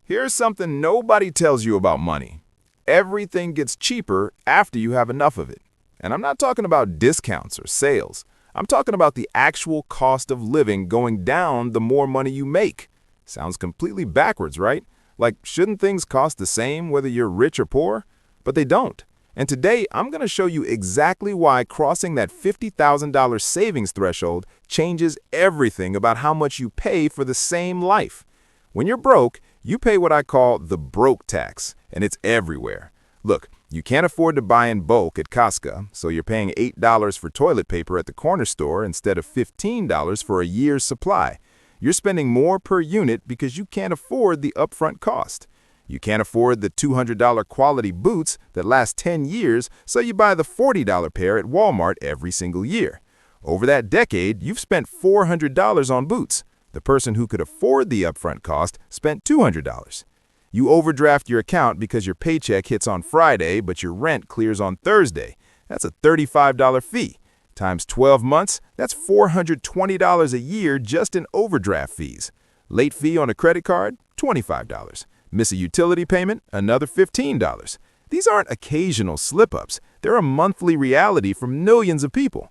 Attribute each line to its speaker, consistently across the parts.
Speaker 1: Here's something nobody tells you about money. Everything gets cheaper after you have enough of it. And I'm not talking about discounts or sales. I'm talking about the actual cost of living going down the more money you make. Sounds completely backwards, right? Like, shouldn't things cost the same whether you're rich or poor? But they don't. And today, I'm going to show you exactly why crossing that $50,000 savings threshold changes everything about how much you pay for the same life. When you're broke, you pay what I call the broke tax, and it's everywhere. Look, you can't afford to buy in bulk at Costco, so you're paying $8 for toilet paper at the corner store instead of $15 for a year's supply. You're spending more per unit because you can't afford the upfront cost. You can't afford the $200 quality boots that last 10 years, so you buy the $40 pair at Walmart every single year. Over that decade, you've spent $400 on boots. The person who could afford the upfront cost spent $200. You overdraft your account because your paycheck hits on Friday, but your rent clears on Thursday. That's a $35 fee. Times 12 months, that's $420 a year just in overdraft fees. Late fee on a credit card, $25. Miss a utility payment, another $15. These aren't occasional slip-ups. They're a monthly reality for millions of people.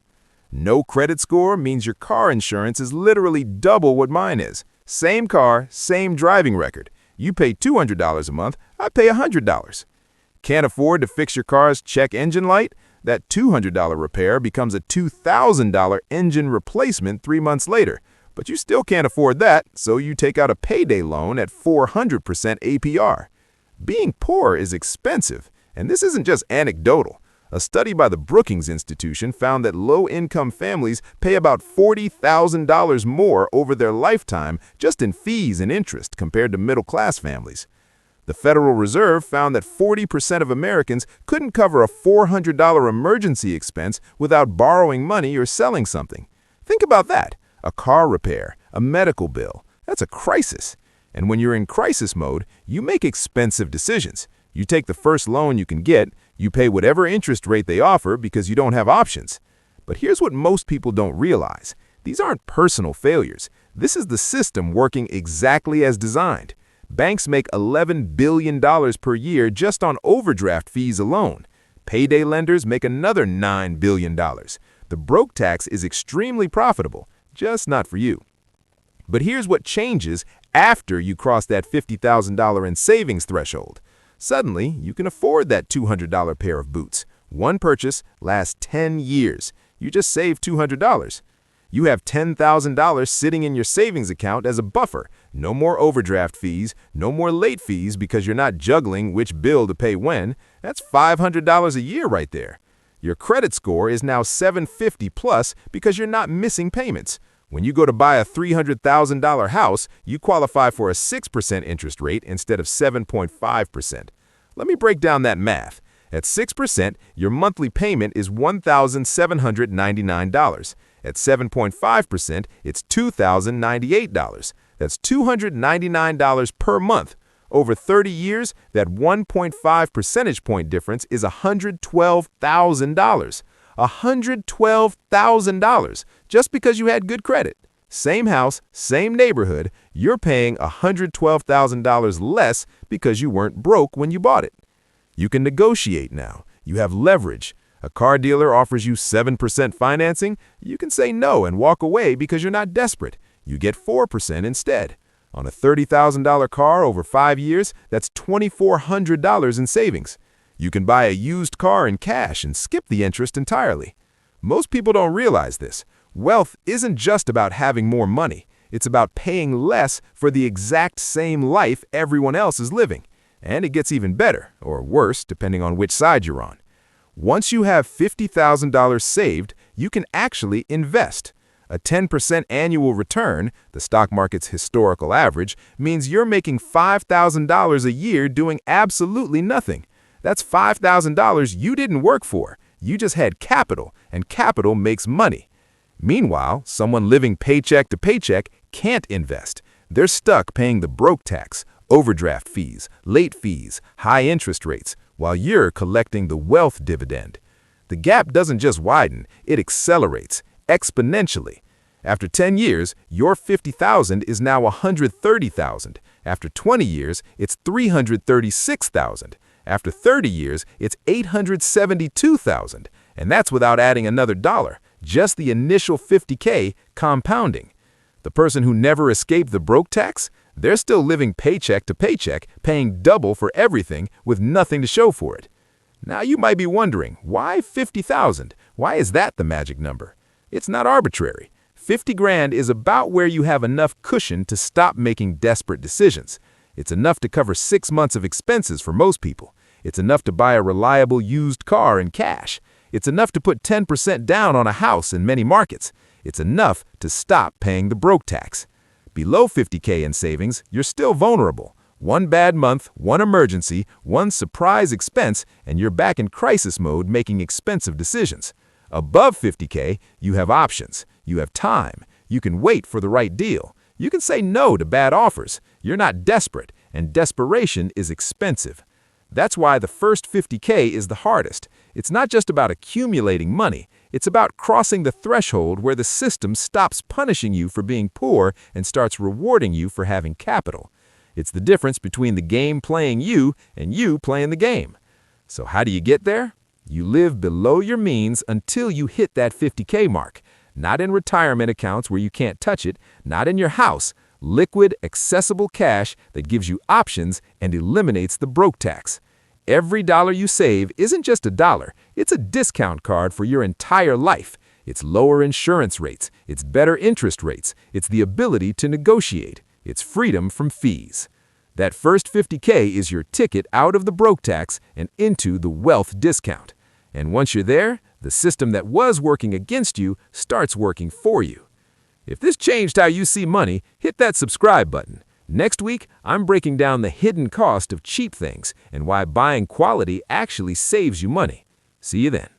Speaker 1: No credit score means your car insurance is literally double what mine is. Same car, same driving record. You pay $200 a month, I pay $100. Can't afford to fix your car's check engine light? That $200 repair becomes a $2,000 engine replacement 3 months later. But you still can't afford that, so you take out a payday loan at 400% APR. Being poor is expensive, and this isn't just anecdotal. A study by the Brookings Institution found that low-income families pay about $40,000 more over their lifetime just in fees and interest compared to middle-class families. The Federal Reserve found that 40% of Americans couldn't cover a $400 emergency expense without borrowing money or selling something. Think about that. A car repair, a medical bill. That's a crisis. And when you're in crisis mode, you make expensive decisions. You take the first loan you can get, you pay whatever interest rate they offer because you don't have options. But here's what most people don't realize. These aren't personal failures. This is the system working exactly as designed. Banks make $11 billion per year just on overdraft fees alone. Payday lenders make another $9 billion. The broke tax is extremely profitable, just not for you. But here's what changes after you cross that $50,000 in savings threshold. Suddenly, you can afford that $200 pair of boots. One purchase lasts 10 years. You just saved $200. You have $10,000 sitting in your savings account as a buffer. No more overdraft fees, no more late fees because you're not juggling which bill to pay when. That's $500 a year right there. Your credit score is now 750 plus because you're not missing payments. When you go to buy a $300,000 house, you qualify for a 6% interest rate instead of 7.5%. Let me break down that math. At 6%, your monthly payment is $1,799. At 7.5%, it's $2,098. That's $299 per month. Over 30 years, that 1.5 percentage point difference is $112,000. $112,000 just because you had good credit. Same house, same neighborhood, you're paying $112,000 less because you weren't broke when you bought it. You can negotiate now. You have leverage. A car dealer offers you 7% financing. You can say no and walk away because you're not desperate. You get 4% instead. On a $30,000 car over 5 years, that's $2,400 in savings. You can buy a used car in cash and skip the interest entirely. Most people don't realize this. Wealth isn't just about having more money. It's about paying less for the exact same life everyone else is living. And it gets even better, or worse, depending on which side you're on. Once you have $50,000 saved, you can actually invest. A 10% annual return, the stock market's historical average, means you're making $5,000 a year doing absolutely nothing. That's $5,000 you didn't work for. You just had capital, and capital makes money. Meanwhile, someone living paycheck to paycheck can't invest. They're stuck paying the broke tax, overdraft fees, late fees, high interest rates, while you're collecting the wealth dividend. The gap doesn't just widen, it accelerates exponentially. After 10 years, your $50,000 is now $130,000. After 20 years, it's $336,000. After 30 years, it's $872,000. And that's without adding another dollar, just the initial $50K compounding. The person who never escaped the broke tax, they're still living paycheck to paycheck, paying double for everything with nothing to show for it. Now you might be wondering, why 50,000? Why is that the magic number? It's not arbitrary. 50 grand is about where you have enough cushion to stop making desperate decisions. It's enough to cover 6 months of expenses for most people. It's enough to buy a reliable used car in cash. It's enough to put 10% down on a house in many markets. It's enough to stop paying the broke tax. Below 50K in savings, you're still vulnerable. One bad month, one emergency, one surprise expense, and you're back in crisis mode making expensive decisions. Above 50K, you have options. You have time. You can wait for the right deal. You can say no to bad offers. You're not desperate, and desperation is expensive. That's why the first 50K is the hardest. It's not just about accumulating money. It's about crossing the threshold where the system stops punishing you for being poor and starts rewarding you for having capital. It's the difference between the game playing you and you playing the game. So how do you get there? You live below your means until you hit that 50K mark. Not in retirement accounts where you can't touch it, not in your house. Liquid, accessible cash that gives you options and eliminates the broke tax. Every dollar you save isn't just a dollar, it's a discount card for your entire life. It's lower insurance rates, it's better interest rates, it's the ability to negotiate, it's freedom from fees. That first 50K is your ticket out of the broke tax and into the wealth discount. And once you're there, the system that was working against you starts working for you. If this changed how you see money, hit that subscribe button. Next week, I'm breaking down the hidden cost of cheap things and why buying quality actually saves you money. See you then.